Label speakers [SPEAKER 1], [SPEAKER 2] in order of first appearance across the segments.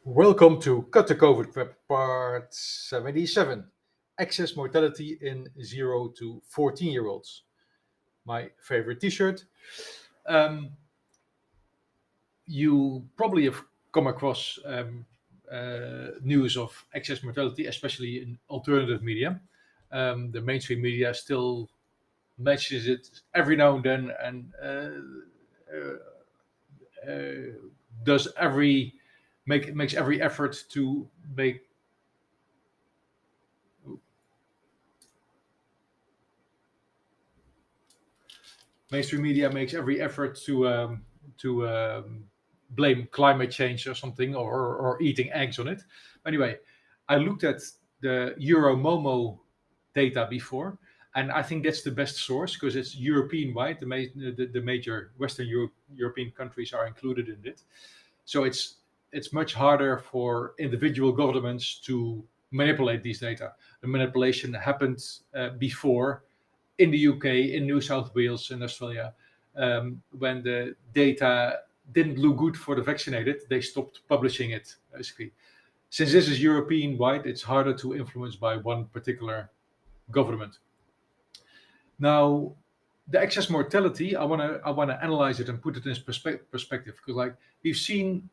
[SPEAKER 1] Welcome to Cut the COVID Prep, part 77, excess mortality in 0 to 14-year-olds. My favorite t-shirt. Um, you probably have come across news of excess mortality, especially in alternative media. The mainstream media still mentions it every now and then and uh, does makes every effort to make mainstream media makes every effort to blame climate change or something, or eating eggs on it. Anyway, I looked at the Euromomo data before, and I think that's the best source because it's European wide. The major European countries are included in it, so it's much harder for individual governments to manipulate these data. The manipulation happened before in the UK, in New South Wales, in Australia, when the data didn't look good for the vaccinated, they stopped publishing it, basically. Since this is European wide, it's harder to influence by one particular government. Now, the excess mortality, I wanna analyze it and put it in perspective because, like, we've seen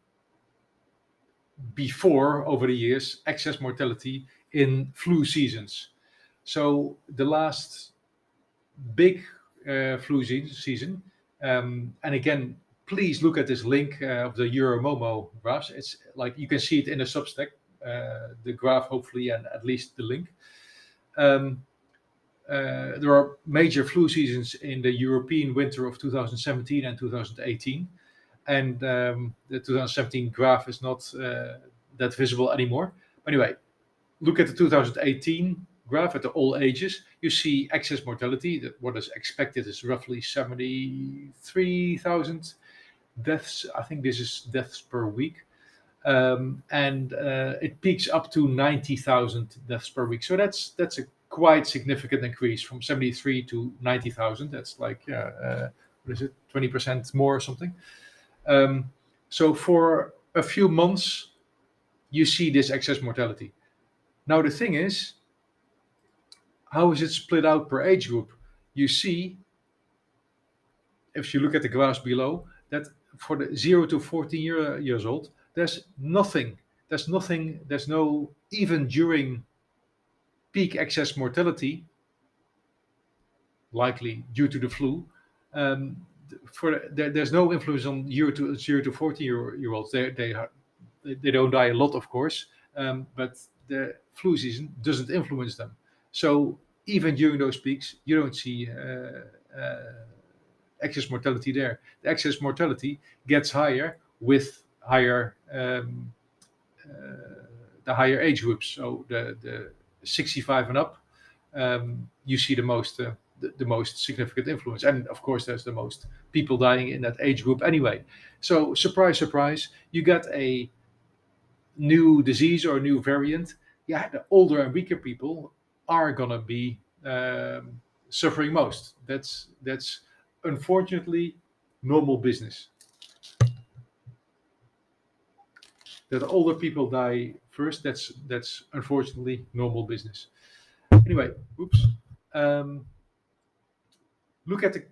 [SPEAKER 1] before over the years excess mortality in flu seasons. So the last big season. And again, please look at this link of the Euromomo graphs. It's like you can see it in the Substack, the graph hopefully, and at least the link. Um, there are major flu seasons in the European winter of 2017 and 2018, and the 2017 graph is not that visible anymore. Anyway, look at the 2018 graph at the all ages. You see excess mortality. That what is expected is roughly 73,000 deaths. I think this is deaths per week. And it peaks up to 90,000 deaths per week. So that's a quite significant increase from 73 to 90,000. That's like, what is it, 20% more or something. So for a few months, you see this excess mortality. Now the thing is, how is it split out per age group? You see, if you look at the graphs below, that for the 0 to 14 years old, there's nothing. There's nothing. There's no, even during peak excess mortality, likely due to the flu. There's no influence on 0 to 14 year olds. They don't die a lot, of course, but the flu season doesn't influence them. So even during those peaks, you don't see excess mortality there. The excess mortality gets higher with higher the higher age groups. So the 65 and up, you see the most significant influence. And of course, there's the most people dying in that age group anyway. So surprise, surprise, you get a new disease or a new variant. Yeah, the older and weaker people are gonna be suffering most. That's unfortunately normal business. That older people die first. That's unfortunately normal business. Anyway, oops. Um, Look at the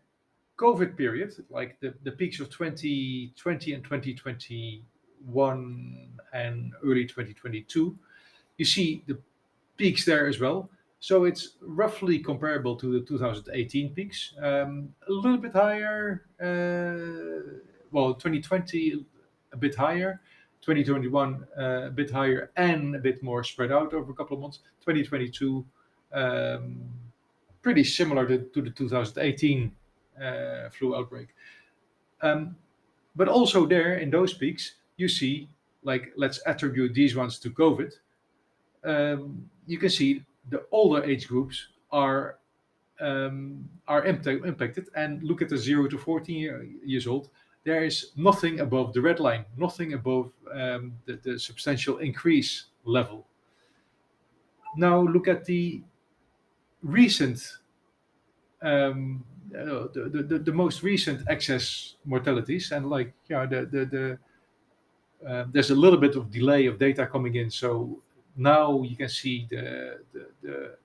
[SPEAKER 1] COVID period, like the peaks of 2020 and 2021 and early 2022. You see the peaks there as well. So it's roughly comparable to the 2018 peaks. A little bit higher. 2020 a bit higher. 2021 a bit higher and a bit more spread out over a couple of months. 2022 um, pretty similar to the 2018 flu outbreak. Um, but also there in those peaks, you see, like, let's attribute these ones to COVID. You can see the older age groups are impacted. And look at the 0 to 14 years old. There is nothing above the red line, nothing above the substantial increase level. Now look at the recent the most recent excess mortalities, and, like, the there's a little bit of delay of data coming in. So now you can see the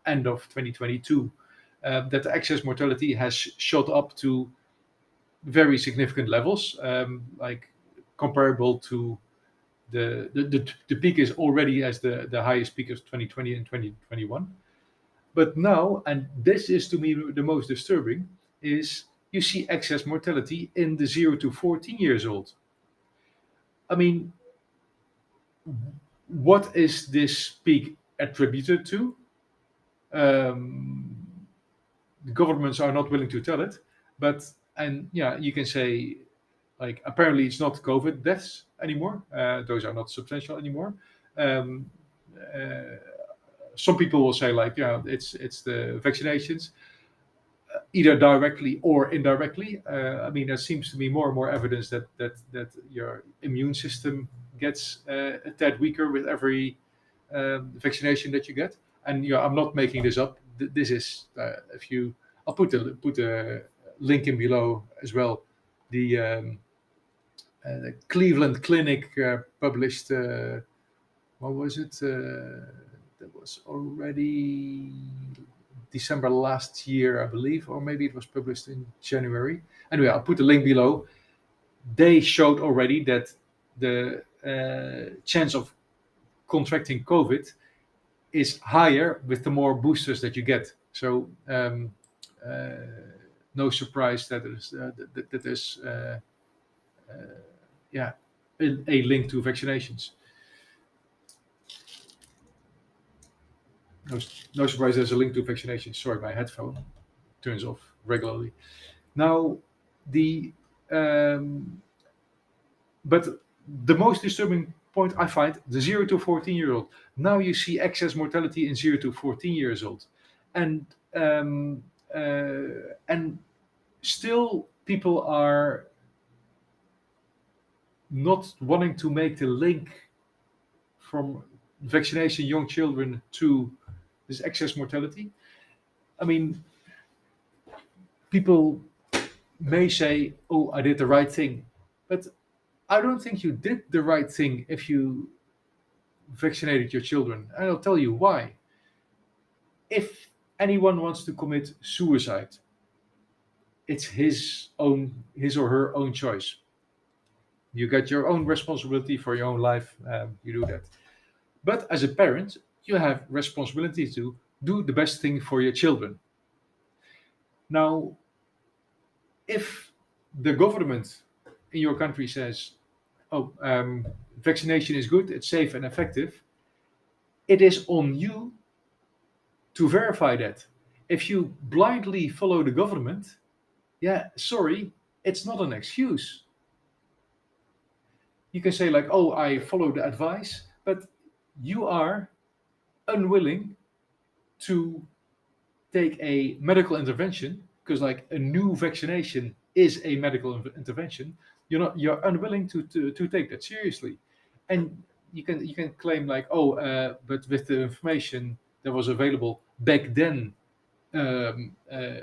[SPEAKER 1] end of 2022 that the excess mortality has shot up to very significant levels, like comparable to the peak is already as the highest peak of 2020 and 2021. But now, and this is to me the most disturbing, is you see excess mortality in the 0 to 14 years old. I mean, what is this peak attributed to? Um, the governments are not willing to tell it, but and yeah, you can say like apparently it's not COVID deaths anymore. Those are not substantial anymore. Um, uh, some people will say like, yeah, it's the vaccinations, either directly or indirectly. I mean, there seems to be more and more evidence that your immune system gets a tad weaker with every vaccination that you get. And yeah, I'm not making this up. This is if you, I'll put a link in below as well. The Cleveland Clinic published what was it? That was already December last year, I believe, or maybe it was published in January. Anyway, I'll put the link below. They showed already that the chance of contracting COVID is higher with the more boosters that you get. So uh, no surprise that there's uh, yeah a link to vaccinations. No, no surprise there's a link to vaccinations. Sorry, my headphone turns off regularly. Now, the but the most disturbing point I find the 0 to 14-year old. Now you see excess mortality in 0 to 14 years old, and um, and still people are not wanting to make the link from vaccination young children to this excess mortality. I mean, people may say, "Oh, I did the right thing," but I don't think you did the right thing if you vaccinated your children. And I'll tell you why. If anyone wants to commit suicide, it's his or her own choice. You get your own responsibility for your own life. You do that. But as a parent, you have responsibility to do the best thing for your children. Now, if the government in your country says, "Oh, vaccination is good, it's safe and effective," it is on you to verify that. If you blindly follow the government, yeah, sorry, it's not an excuse. You can say, like, oh, I follow the advice, but you are unwilling to take a medical intervention because, like, a new vaccination is a medical intervention. You're unwilling to take that seriously. And you can claim, like, oh, but with the information that was available back then, um, uh,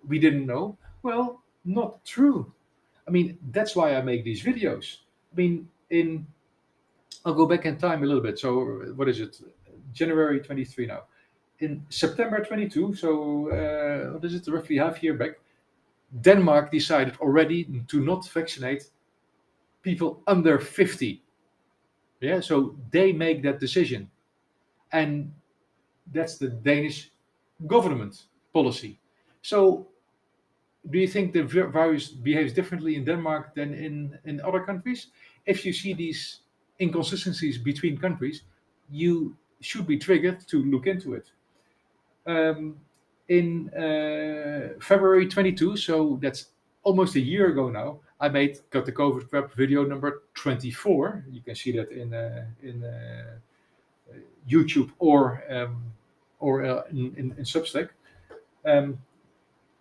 [SPEAKER 1] we didn't know. Well, not true. I mean, that's why I make these videos. I mean, I'll go back in time a little bit. So what is it? January 23 now. In September 22, so what is it? Roughly half year back, Denmark decided already to not vaccinate people under 50. Yeah, so they make that decision, and that's the Danish government policy. So do you think the virus behaves differently in Denmark than in other countries? If you see these inconsistencies between countries, you should be triggered to look into it. Um, in February 22, so that's almost a year ago now, I got the COVID prep video number 24. You can see that in YouTube or in Substack. Um,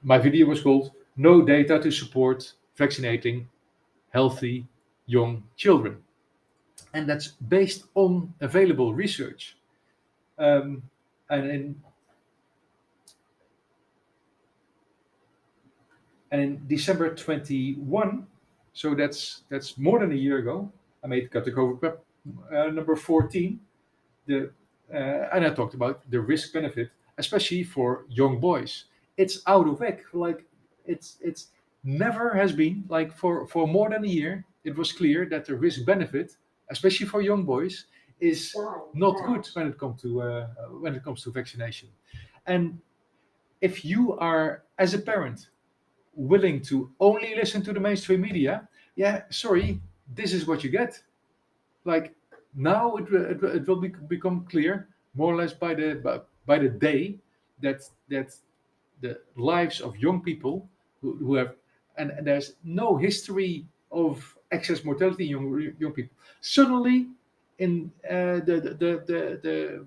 [SPEAKER 1] my video was called "No Data to Support Vaccinating Healthy Young Children," and that's based on available research. Um, and in December 21, so that's more than a year ago, I made cut the COVID prep number 14. The And I talked about the risk benefit, especially for young boys. It's out of whack. Like it's never has been like for more than a year. It was clear that the risk benefit, especially for young boys, is not good when it comes to vaccination. And if you are, as a parent, willing to only listen to the mainstream media, yeah, sorry, this is what you get. Like now, it will become clear more or less by the day that the lives of young people who have and there's no history of excess mortality in young people. Suddenly, in the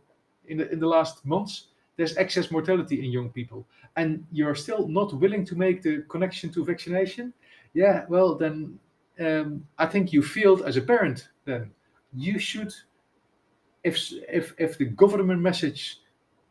[SPEAKER 1] last months, there's excess mortality in young people, and you're still not willing to make the connection to vaccination. Yeah, well then, I think you failed as a parent. Then you should, if the government message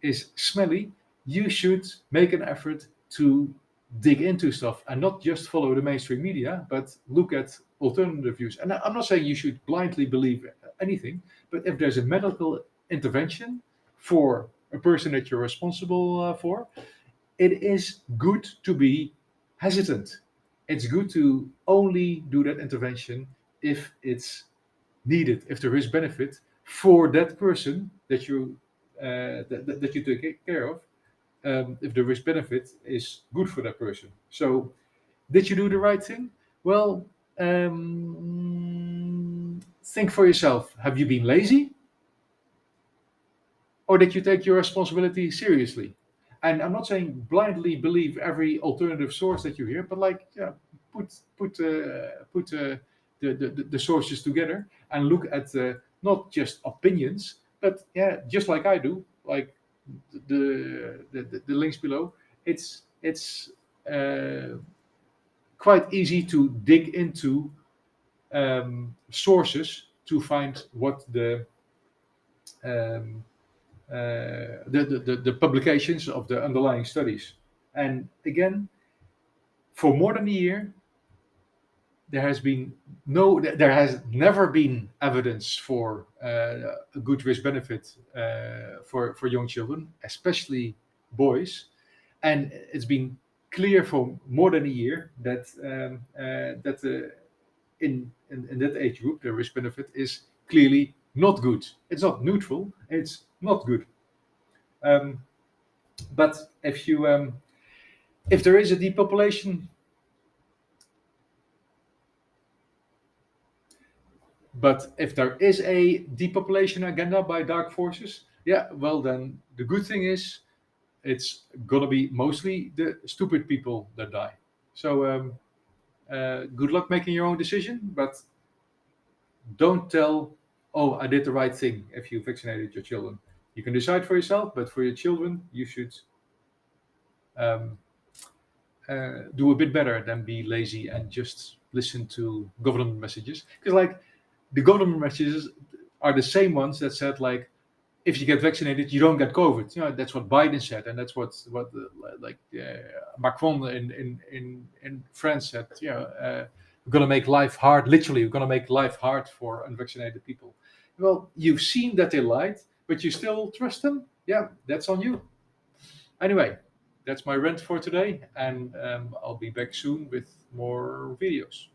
[SPEAKER 1] is smelly, you should make an effort to dig into stuff and not just follow the mainstream media, but look at alternative views. And I'm not saying you should blindly believe anything, but if there's a medical intervention for a person that you're responsible for, it is good to be hesitant. It's good to only do that intervention if it's needed, if there is benefit for that person that you take care of, if the risk benefit is good for that person. So, did you do the right thing? Well, think for yourself. Have you been lazy, or did you take your responsibility seriously? And I'm not saying blindly believe every alternative source that you hear, but like, yeah, put the sources together and look at not just opinions, but yeah, just like I do, like the links below. It's quite easy to dig into sources to find what um, the publications of the underlying studies. And again, for more than a year, there has never been evidence for a good risk benefit for young children, especially boys, and it's been clear for more than a year that in that age group the risk benefit is clearly not good. It's not neutral. It's not good. Um, but if there is a depopulation, but if there is a depopulation agenda by dark forces, yeah, well then the good thing is it's gonna be mostly the stupid people that die. So good luck making your own decision, but don't tell, oh, I did the right thing if you vaccinated your children. You can decide for yourself, but for your children, you should um, do a bit better than be lazy and just listen to government messages. Because like the government messages are the same ones that said like, if you get vaccinated, you don't get COVID. You know, that's what Biden said, and that's what Macron in France said. You know, we're going to make life hard. Literally, we're going to make life hard for unvaccinated people. Well, you've seen that they lied, but you still trust them. Yeah, that's on you. Anyway, that's my rant for today, and I'll be back soon with more videos.